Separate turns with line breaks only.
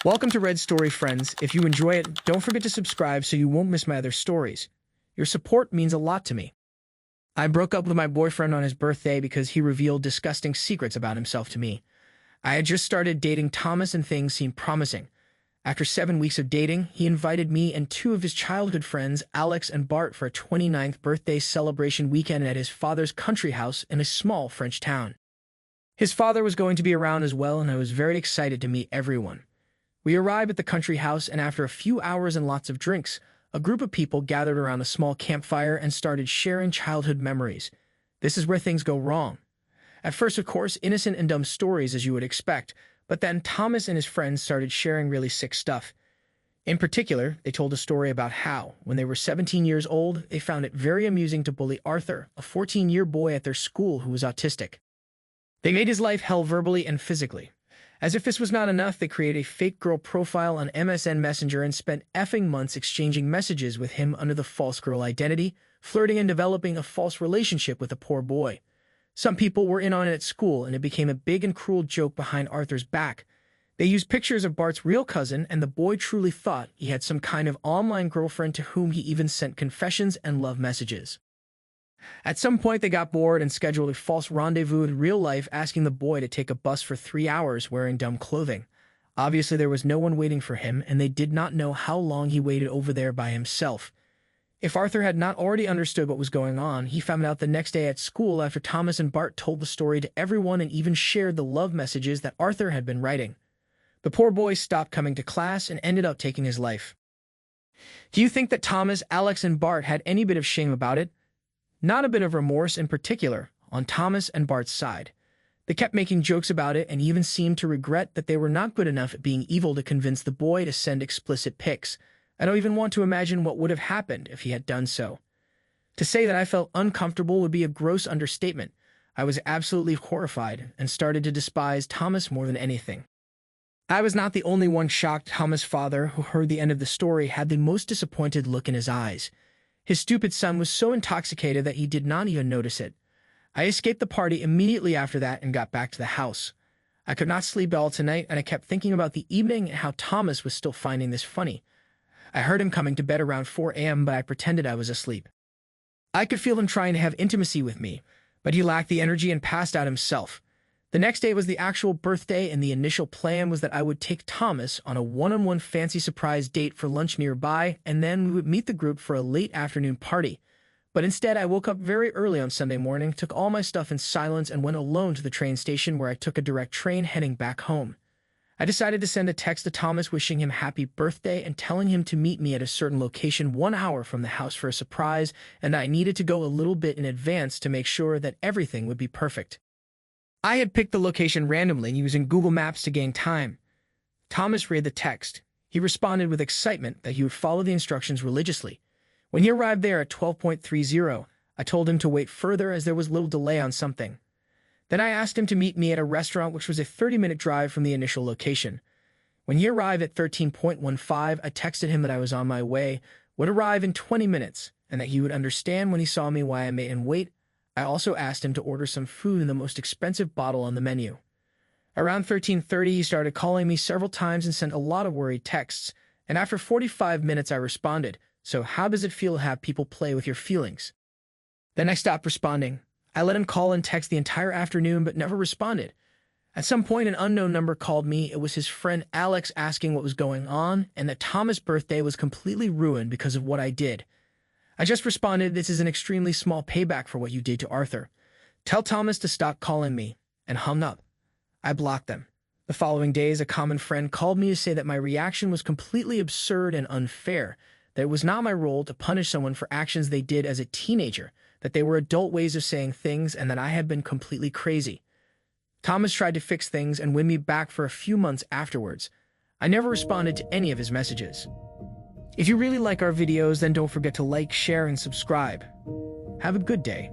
Welcome to Red Story, friends. If you enjoy it, don't forget to subscribe so you won't miss my other stories. Your support means a lot to me. I broke up with my boyfriend on his birthday because he revealed disgusting secrets about himself to me. I had just started dating Thomas and things seemed promising. After 7 weeks of dating, he invited me and two of his childhood friends, Alex and Bart, for a 29th birthday celebration weekend at his father's country house in a small French town. His father was going to be around as well, and I was very excited to meet everyone. We arrived at the country house, and after a few hours and lots of drinks, a group of people gathered around a small campfire and started sharing childhood memories. This is where things go wrong. At first, of course, innocent and dumb stories as you would expect, but then Thomas and his friends started sharing really sick stuff. In particular, they told a story about how, when they were 17 years old, they found it very amusing to bully Arthur, a 14-year boy at their school who was autistic. They made his life hell verbally and physically. As if this was not enough, they created a fake girl profile on MSN Messenger and spent effing months exchanging messages with him under the false girl identity, flirting and developing a false relationship with a poor boy. Some people were in on it at school, and it became a big and cruel joke behind Arthur's back. They used pictures of Bart's real cousin, and the boy truly thought he had some kind of online girlfriend to whom he even sent confessions and love messages. At some point, they got bored and scheduled a false rendezvous in real life, asking the boy to take a bus for 3 hours wearing dumb clothing. Obviously, there was no one waiting for him, and they did not know how long he waited over there by himself. If Arthur had not already understood what was going on, he found out the next day at school after Thomas and Bart told the story to everyone and even shared the love messages that Arthur had been writing. The poor boy stopped coming to class and ended up taking his life. Do you think that Thomas, Alex, and Bart had any bit of shame about it? Not a bit of remorse in particular, on Thomas and Bart's side. They kept making jokes about it and even seemed to regret that they were not good enough at being evil to convince the boy to send explicit pics. I don't even want to imagine what would have happened if he had done so. To say that I felt uncomfortable would be a gross understatement. I was absolutely horrified and started to despise Thomas more than anything. I was not the only one shocked. Thomas' father, who heard the end of the story, had the most disappointed look in his eyes. His stupid son was so intoxicated that he did not even notice it. I escaped the party immediately after that and got back to the house. I could not sleep all tonight, and I kept thinking about the evening and how Thomas was still finding this funny. I heard him coming to bed around 4 a.m., but I pretended I was asleep. I could feel him trying to have intimacy with me, but he lacked the energy and passed out himself. The next day was the actual birthday, and the initial plan was that I would take Thomas on a one-on-one fancy surprise date for lunch nearby, and then we would meet the group for a late afternoon party. But instead, I woke up very early on Sunday morning, took all my stuff in silence, and went alone to the train station where I took a direct train heading back home. I decided to send a text to Thomas wishing him happy birthday and telling him to meet me at a certain location 1 hour from the house for a surprise, and I needed to go a little bit in advance to make sure that everything would be perfect. I had picked the location randomly using Google Maps to gain time. Thomas read the text. He responded with excitement that he would follow the instructions religiously. When he arrived there at 12:30, I told him to wait further as there was little delay on something. Then I asked him to meet me at a restaurant which was a 30-minute drive from the initial location. When he arrived at 13:15, I texted him that I was on my way, would arrive in 20 minutes, and that he would understand when he saw me why I made him wait. I also asked him to order some food in the most expensive bottle on the menu. Around 13:30, he started calling me several times and sent a lot of worried texts, and after 45 minutes I responded, "So how does it feel to have people play with your feelings?" Then I stopped responding. I let him call and text the entire afternoon but never responded. At some point, an unknown number called me. It was his friend Alex asking what was going on and that Thomas' birthday was completely ruined because of what I did. I just responded, "This is an extremely small payback for what you did to Arthur. Tell Thomas to stop calling me," and hung up. I blocked them. The following days, a common friend called me to say that my reaction was completely absurd and unfair, that it was not my role to punish someone for actions they did as a teenager, that they were adult ways of saying things, and that I had been completely crazy. Thomas tried to fix things and win me back for a few months afterwards. I never responded to any of his messages. If you really like our videos, then don't forget to like, share, and subscribe. Have a good day.